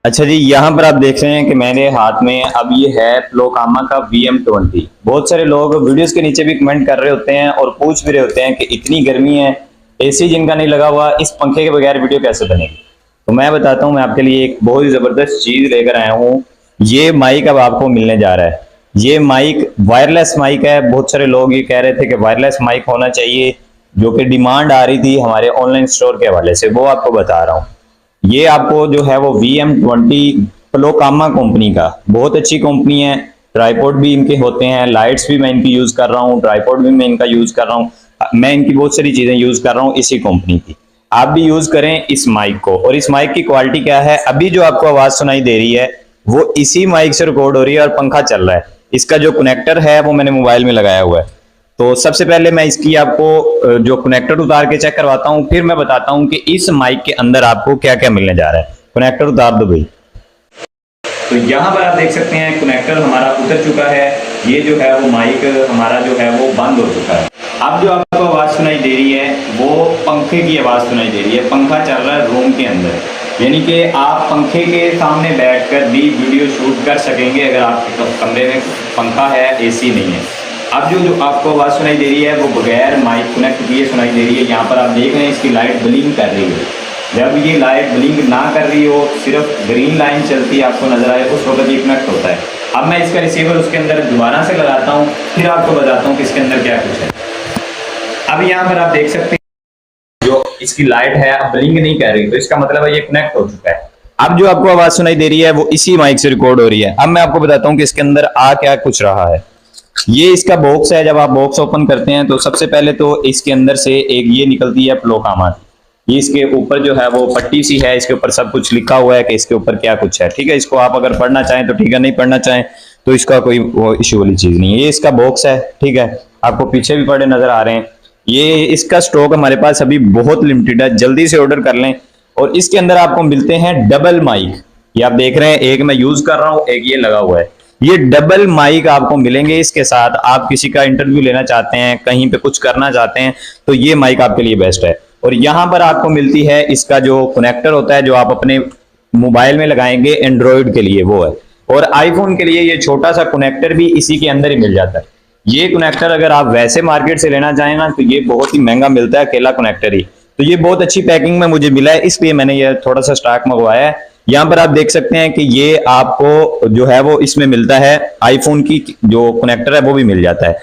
अच्छा जी, यहाँ पर आप देख रहे हैं कि मेरे हाथ में अब ये है प्लोकामा का VM20। बहुत सारे लोग वीडियोस के नीचे भी कमेंट कर रहे होते हैं और पूछ भी रहे होते हैं कि इतनी गर्मी है, एसी जिनका नहीं लगा हुआ, इस पंखे के बगैर वीडियो कैसे बनेगी। तो मैं बताता हूँ, मैं आपके लिए एक बहुत ही जबरदस्त चीज लेकर आया हूँ। ये माइक अब आपको मिलने जा रहा है। ये माइक वायरलेस माइक है। बहुत सारे लोग ये कह रहे थे कि वायरलेस माइक होना चाहिए, जो कि डिमांड आ रही थी हमारे ऑनलाइन स्टोर के हवाले से, वो आपको बता रहा हूँ। ये आपको जो है वो VM20 प्लोकामा कंपनी का, बहुत अच्छी कंपनी है। ट्राईपोड भी इनके होते हैं, लाइट्स भी मैं इनकी यूज कर रहा हूँ, ट्राईपोड भी मैं इनका यूज कर रहा हूँ। मैं इनकी बहुत सारी चीजें यूज कर रहा हूँ इसी कंपनी की। आप भी यूज करें इस माइक को। और इस माइक की क्वालिटी क्या है, अभी जो आपको आवाज सुनाई दे रही है वो इसी माइक से रिकॉर्ड हो रही है और पंखा चल रहा है। इसका जो कनेक्टर है वो मैंने मोबाइल में लगाया हुआ है। तो सबसे पहले मैं इसकी आपको जो कनेक्टर उतार के चेक करवाता हूं, फिर मैं बताता हूं कि इस माइक के अंदर आपको क्या क्या मिलने जा रहा है। कनेक्टर उतार दो भाई। तो यहाँ पर आप देख सकते हैं कनेक्टर हमारा उतर चुका है। ये जो है वो माइक हमारा जो है वो बंद हो चुका है। अब जो आपको आवाज सुनाई दे रही है वो पंखे की आवाज सुनाई दे रही है। पंखा चल रहा है रूम के अंदर, यानी कि आप पंखे के सामने बैठकर भी वीडियो शूट कर सकेंगे अगर आपके कमरे में पंखा है, एसी नहीं है। अब जो आपको आवाज़ सुनाई दे रही है वो बगैर माइक कनेक्ट किए सुनाई दे रही है। यहाँ पर आप देख रहे हैं इसकी लाइट ब्लिंक कर रही है। जब ये लाइट ब्लिंक ना कर रही हो, सिर्फ ग्रीन लाइन चलती है आपको नजर आए, उस वक्त ये कनेक्ट होता है। अब मैं इसका रिसीवर उसके अंदर दोबारा से लगाता हूँ, फिर आपको बताता हूँ कि इसके अंदर क्या कुछ है। अब यहाँ पर आप देख सकते हैं जो इसकी लाइट है अब ब्लिंक नहीं कर रही, तो इसका मतलब है ये कनेक्ट हो चुका है। अब जो आपको आवाज़ सुनाई दे रही है वो इसी माइक से रिकॉर्ड हो रही है। अब मैं आपको बताता हूँ कि इसके अंदर आ क्या कुछ रहा है। ये इसका बॉक्स है। जब आप बॉक्स ओपन करते हैं तो सबसे पहले तो इसके अंदर से एक ये निकलती है प्लोकामा। ये इसके ऊपर जो है वो पट्टी सी है, इसके ऊपर सब कुछ लिखा हुआ है कि इसके ऊपर क्या कुछ है। ठीक है, इसको आप अगर पढ़ना चाहें तो ठीक है, नहीं पढ़ना चाहें तो इसका कोई वो इश्यू वाली चीज नहीं है। ये इसका बॉक्स है। ठीक है, आपको पीछे भी पड़े नजर आ रहे हैं। ये इसका स्टॉक हमारे पास अभी बहुत लिमिटेड है, जल्दी से ऑर्डर कर लें। और इसके अंदर आपको मिलते हैं डबल माइक। ये आप देख रहे हैं, एक मैं यूज कर रहा हूँ, एक ये लगा हुआ है। ये डबल माइक आपको मिलेंगे इसके साथ। आप किसी का इंटरव्यू लेना चाहते हैं, कहीं पे कुछ करना चाहते हैं, तो ये माइक आपके लिए बेस्ट है। और यहां पर आपको मिलती है इसका जो कनेक्टर होता है, जो आप अपने मोबाइल में लगाएंगे एंड्रॉइड के लिए, वो है। और आईफोन के लिए ये छोटा सा कनेक्टर भी इसी के अंदर ही मिल जाता है। ये कनेक्टर अगर आप वैसे मार्केट से लेना चाहें ना तो ये बहुत ही महंगा मिलता है, अकेला कनेक्टर ही। तो ये बहुत अच्छी पैकिंग में मुझे मिला है, इसलिए मैंने ये थोड़ा सा स्टॉक मंगवाया है। यहाँ पर आप देख सकते हैं कि ये आपको जो है वो इसमें मिलता है, आईफोन की जो कनेक्टर है वो भी मिल जाता है।